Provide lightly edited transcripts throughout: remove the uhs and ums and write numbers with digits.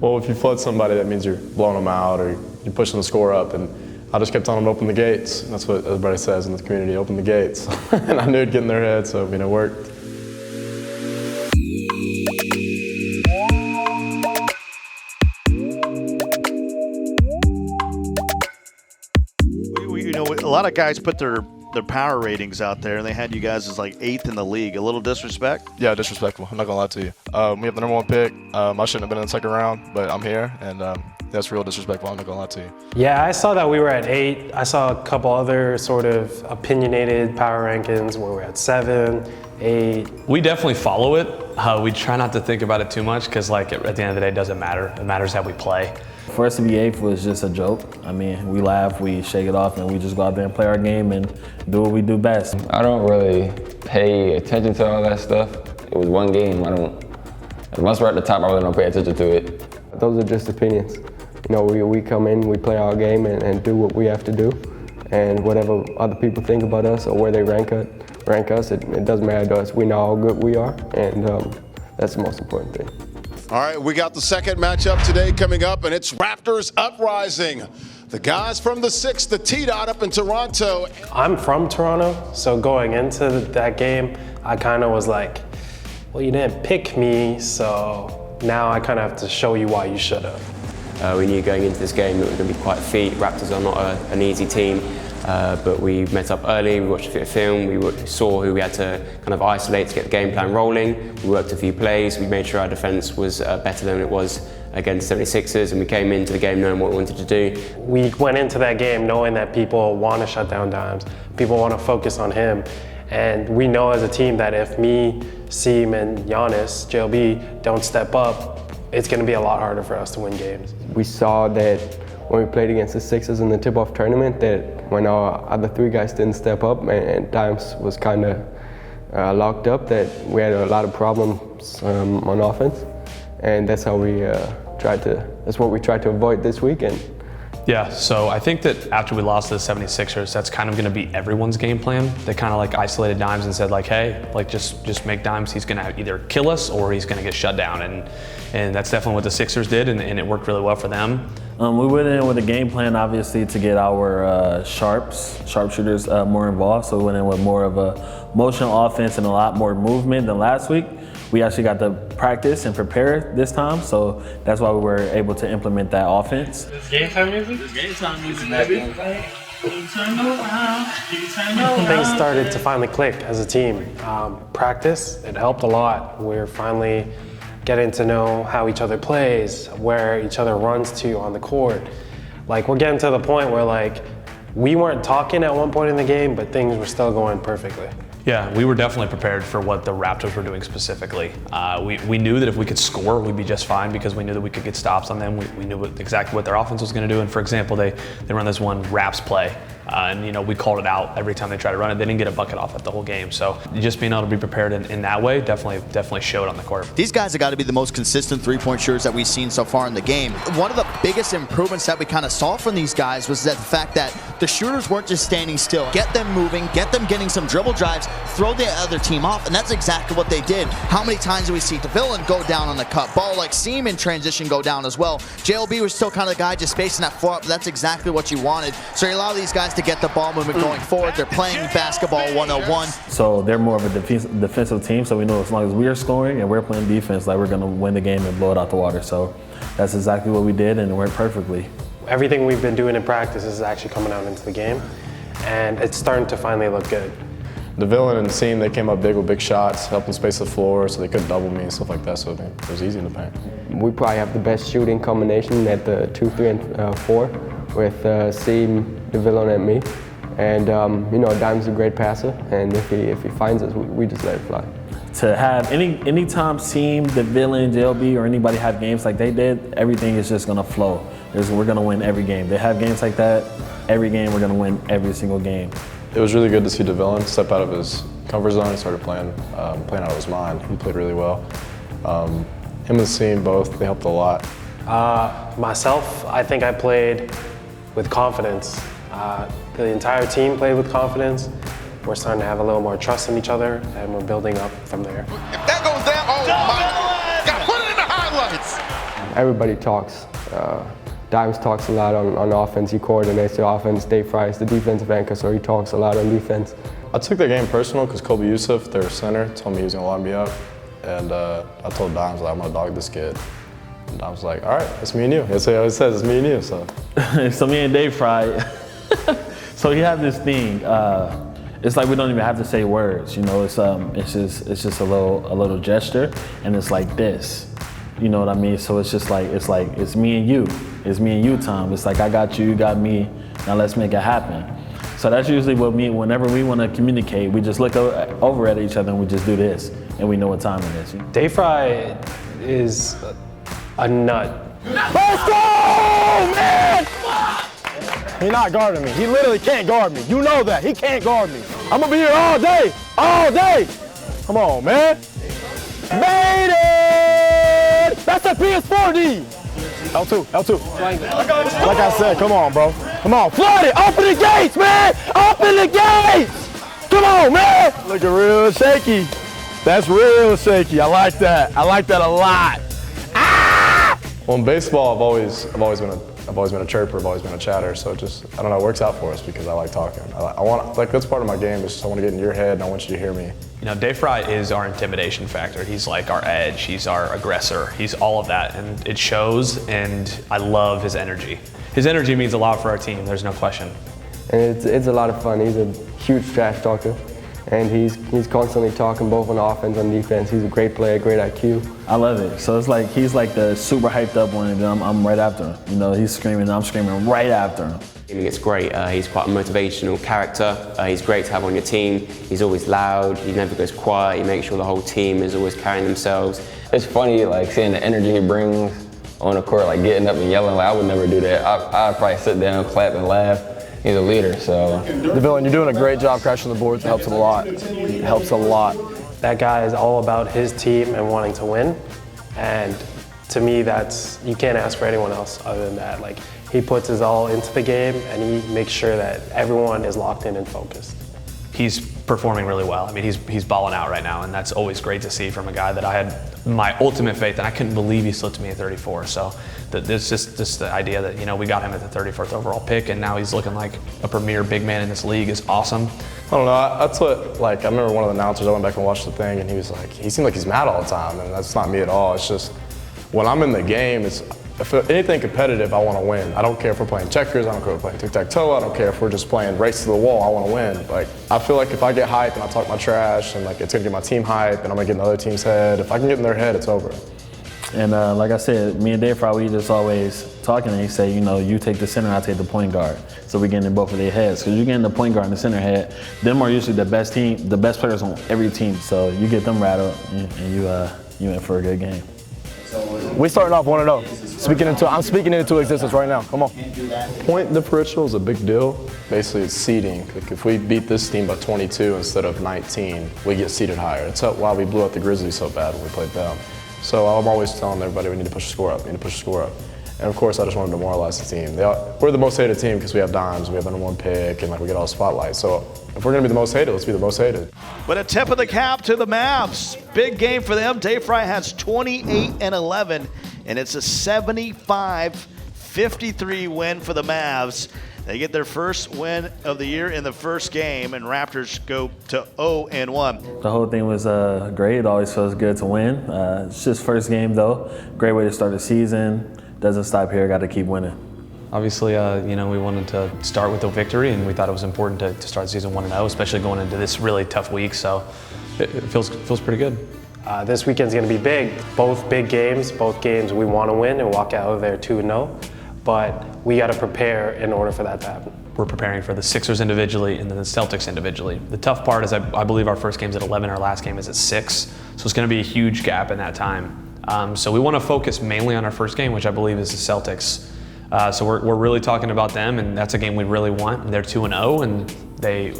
Well, if you flood somebody, that means you're blowing them out or you're pushing the score up. And I just kept telling them to open the gates. That's what everybody says in the community, open the gates. And I knew it'd get in their head, so it worked. A lot of guys put their power ratings out there, and they had you guys as like 8th in the league. A little disrespect? Yeah, disrespectful. I'm not gonna lie to you. We have the #1 pick. I shouldn't have been in the second round, but I'm here, and that's real disrespectful. I'm not gonna lie to you. Yeah, I saw that we were at 8. I saw a couple other sort of opinionated power rankings where we're at 7, 8. We definitely follow it. We try not to think about it too much because, like, at the end of the day, it doesn't matter. It matters how we play. For us to be 8th was just a joke. I mean, we laugh, we shake it off, and we just go out there and play our game and do what we do best. I don't really pay attention to all that stuff. It was one game. Once we're at the top, I really don't pay attention to it. Those are just opinions. You know, we come in, we play our game and do what we have to do. And whatever other people think about us or where they rank us, it doesn't matter to us. We know how good we are, and that's the most important thing. All right, we got the second matchup today coming up, and it's Raptors Uprising. The guys from the 6, the T-Dot up in Toronto. I'm from Toronto, so going into that game, I kind of was like, well, you didn't pick me, so now I kind of have to show you why you should have. We knew going into this game that we were going to be quite a feat. Raptors are not an easy team, but we met up early, we watched a bit of film, we saw who we had to kind of isolate to get the game plan rolling. We worked a few plays, we made sure our defense was better than it was against 76ers, and we came into the game knowing what we wanted to do. We went into that game knowing that people want to shut down Dimes, people want to focus on him, and we know as a team that if me, Seam, and Giannis, JLB, don't step up, it's going to be a lot harder for us to win games. We saw that when we played against the Sixers in the tip-off tournament, that when our other 3 guys didn't step up and Dimes was kind of locked up, that we had a lot of problems on offense, and that's how we that's what we tried to avoid this weekend. Yeah, so I think that after we lost to the 76ers, that's kind of going to be everyone's game plan. They kind of like isolated Dimes and said like, hey, like just make Dimes. He's going to either kill us or he's going to get shut down. And that's definitely what the Sixers did, and it worked really well for them. We went in with a game plan, obviously, to get our sharpshooters more involved. So we went in with more of a motional offense and a lot more movement than last week. We actually got to practice and prepare this time, so that's why we were able to implement that offense. It's game time music? It's game time music, baby. Things started to finally click as a team. Practice, it helped a lot. We're finally getting to know how each other plays, where each other runs to on the court. Like, we're getting to the point where, like, we weren't talking at one point in the game, but things were still going perfectly. Yeah, we were definitely prepared for what the Raptors were doing specifically. We knew that if we could score, we'd be just fine because we knew that we could get stops on them. We knew exactly what their offense was going to do. And for example, they run this one Raps play, and we called it out every time they tried to run it. They didn't get a bucket off it the whole game. So just being able to be prepared in that way definitely showed on the court. These guys have got to be the most consistent three-point shooters that we've seen so far in the game. One of the biggest improvements that we kind of saw from these guys was that the fact that the shooters weren't just standing still. Get them moving, get them getting some dribble drives, throw the other team off, and that's exactly what they did. How many times do we see Devillon go down on the cut? BallLikeSeems in transition go down as well. JLB was still kind of the guy just spacing that floor up, but that's exactly what you wanted. So you allow these guys to get the ball movement going forward. They're playing basketball 101. So they're more of a defensive team, so we know as long as we are scoring and we're playing defense, like, we're going to win the game and blow it out the water. So that's exactly what we did, and it worked perfectly. Everything we've been doing in practice is actually coming out into the game, and it's starting to finally look good. Devillon and Seam, they came up big with big shots, helped them space the floor so they couldn't double me and stuff like that, so it was easy in the paint. We probably have the best shooting combination at the 2, 3, and 4 with Seam, Devillon, and me. And Dime's a great passer, and if he finds us, we just let it fly. To have anytime Seam, Devillon, JLB, or anybody have games like they did, everything is just gonna flow. We're gonna win every game. They have games like that, every game we're gonna win every single game. It was really good to see Devillon step out of his comfort zone and started playing out of his mind. He played really well. Him and Seam both, they helped a lot. Myself, I think I played with confidence. The entire team played with confidence. We're starting to have a little more trust in each other, and we're building up from there. If that goes down, oh my, got put it in the highlights. everybody talks. Dimes talks a lot on offense. He coordinates the offense. Dayfri is the defensive anchor, so he talks a lot on defense. I took the game personal because Kobe Yusuf, their center, told me he was going to lock me up. And I told Dimes, like, I'm going to dog this kid. And Dimes was like, all right, it's me and you. That's what he always says, it's me and you. So, so me and Dayfri, so he have this thing. It's like we don't even have to say words, you know. It's just a little gesture, and it's like this, you know what I mean? So it's me and you. It's me and you, Tom. It's like I got you, you got me. Now let's make it happen. So that's usually what whenever we want to communicate, we just look over at each other and we just do this, and we know what time it is. Dayfri is a nut. Let's go, man! He's not guarding me. He literally can't guard me. You know that. He can't guard me. I'm gonna be here all day. All day. Come on, man. Baited! That's a PS4D. L2, L2. Like I said, come on, bro. Come on, flood it. Open the gates, man. Open the gates. Come on, man. Looking real shaky. That's real shaky. I like that. I like that a lot. well, in baseball, I've always been a chirper, I've always been a chatter, so I don't know, it works out for us because I like talking. I want, like, that's part of my game, is I want to get in your head and I want you to hear me. You know, Dayfri is our intimidation factor. He's like our edge, he's our aggressor, he's all of that, and it shows, and I love his energy. His energy means a lot for our team, there's no question. And it's a lot of fun. He's a huge trash talker, and he's constantly talking both on offense and defense. He's a great player, great IQ. I love it. So it's like he's like the super hyped up one, and I'm right after him. You know, he's screaming, I'm screaming right after him. It's great. He's quite a motivational character. He's great to have on your team. He's always loud. He never goes quiet. He makes sure the whole team is always carrying themselves. It's funny, like, seeing the energy he brings on the court, like getting up and yelling. Like, I would never do that. I'd probably sit down, clap, and laugh. He's a leader, so. Devillon, you're doing a great job crashing the boards. It helps a lot. It helps a lot. That guy is all about his team and wanting to win. And to me, you can't ask for anyone else other than that. Like, he puts his all into the game and he makes sure that everyone is locked in and focused. He's performing really well. I mean, he's balling out right now, and that's always great to see from a guy that I had my ultimate faith in. I couldn't believe he slipped to me at 34. So there's just the idea that, you know, we got him at the 34th overall pick, and now he's looking like a premier big man in this league is awesome. I don't know, that's what, like, I remember one of the announcers, I went back and watched the thing, and he was like, he seemed like he's mad all the time, and that's not me at all. It's just, when I'm in the game, if anything competitive, I want to win. I don't care if we're playing checkers, I don't care if we're playing tic-tac-toe, I don't care if we're just playing race to the wall, I want to win. Like, I feel like if I get hyped and I talk my trash, and like it's gonna get my team hyped, and I'm gonna get in the other team's head, if I can get in their head, it's over. And like I said, me and Dayfri, we just always talking, and he say, you know, you take the center, I take the point guard. So we get in both of their heads. Because you get in the point guard and the center head, them are usually the best players on every team. So you get them rattled, and you in for a good game. We starting off 1-0. I'm speaking into existence right now. Come on. Point differential is a big deal. Basically, it's seeding. Like, if we beat this team by 22 instead of 19, we get seeded higher. It's why we blew out the Grizzlies so bad when we played them. So I'm always telling everybody we need to push the score up, we need to push the score up. And of course, I just want to demoralize the team. We're the most hated team because we have dimes, we have the #1 pick, and like we get all the spotlight. So if we're going to be the most hated, let's be the most hated. But a tip of the cap to the Mavs. Big game for them. Dayfri has 28 and 11, and it's a 75-53 win for the Mavs. They get their first win of the year in the first game, and Raptors go to 0-1. The whole thing was great. It always feels good to win. It's just first game, though. Great way to start the season. Doesn't stop here. Got to keep winning. Obviously, you know, we wanted to start with a victory, and we thought it was important to start the season 1-0, especially going into this really tough week. So it feels pretty good. This weekend's going to be big. Both big games. Both games we want to win and walk out of there 2-0. But we got to prepare in order for that to happen. We're preparing for the Sixers individually and then the Celtics individually. The tough part is I believe our first game's at 11, our last game is at 6. So it's going to be a huge gap in that time. So we want to focus mainly on our first game, which I believe is the Celtics. So we're really talking about them, and that's a game we really want. And they're 2-0, and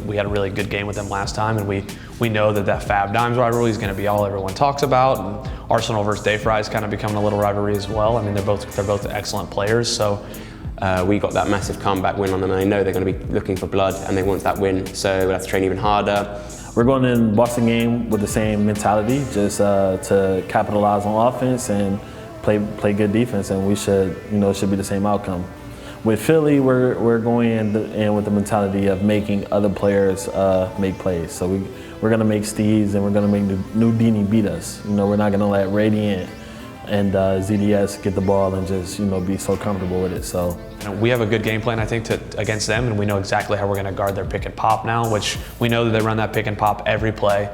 we had a really good game with them last time, and we know that Fab Dimes rivalry is going to be all everyone talks about. And Arsenal versus Dayfri is kind of becoming a little rivalry as well. I mean, they're both excellent players. So we got that massive comeback win on them, and I know they're going to be looking for blood, and they want that win. So we'll have to train even harder. We're going in Boston game with the same mentality, just to capitalize on offense and play good defense, and we should, it should be the same outcome. With Philly, we're going in with the mentality of making other players make plays. So we're going to make Steves and we're going to make the new Dini beat us. We're not going to let Radiant and ZDS get the ball and just be so comfortable with it. So we have a good game plan, I think, against them, and we know exactly how we're going to guard their pick and pop now, which we know that they run that pick and pop every play,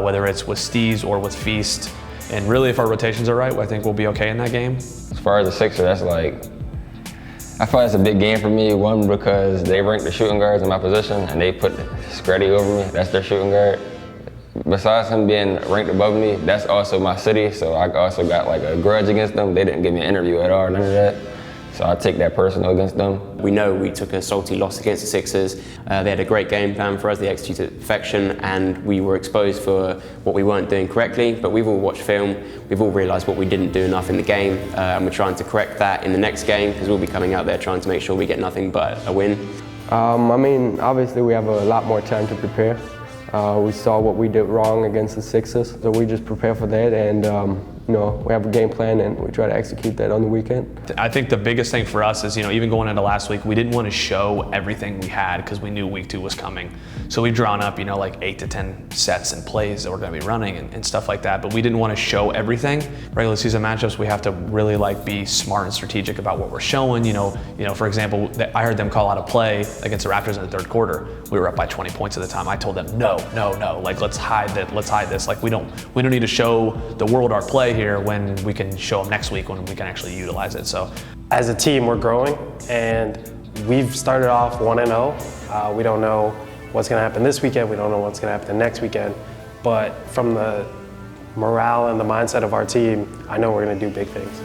whether it's with Steves or with Feast. And really, if our rotations are right, I think we'll be okay in that game. As far as the Sixers, that's I feel like it's a big game for me. One, because they rank the shooting guards in my position, and they put Screddy over me. That's their shooting guard. Besides him being ranked above me, that's also my city, so I also got a grudge against them. They didn't give me an interview at all, none of that. So I take that personal against them. We know we took a salty loss against the Sixers. They had a great game plan for us, they executed perfection, and we were exposed for what we weren't doing correctly. But we've all watched film, we've all realised what we didn't do enough in the game, and we're trying to correct that in the next game, because we'll be coming out there trying to make sure we get nothing but a win. Obviously we have a lot more time to prepare. We saw what we did wrong against the Sixers, so we just prepare for that, and we have a game plan and we try to execute that on the weekend. I think the biggest thing for us is, even going into last week, we didn't want to show everything we had because we knew week 2 was coming. So we've drawn up, 8 to 10 sets and plays that we're going to be running and stuff like that, but we didn't want to show everything. Regular season matchups, we have to really be smart and strategic about what we're showing. For example, I heard them call out a play against the Raptors in the 3rd quarter. We were up by 20 points at the time. I told them, no, let's hide that. Let's hide this. We don't need to show the world our play here when we can show them next week when we can actually utilize it. So as a team, we're growing, and we've started off 1-0. We don't know what's going to happen this weekend. We don't know what's going to happen the next weekend. But from the morale and the mindset of our team, I know we're going to do big things.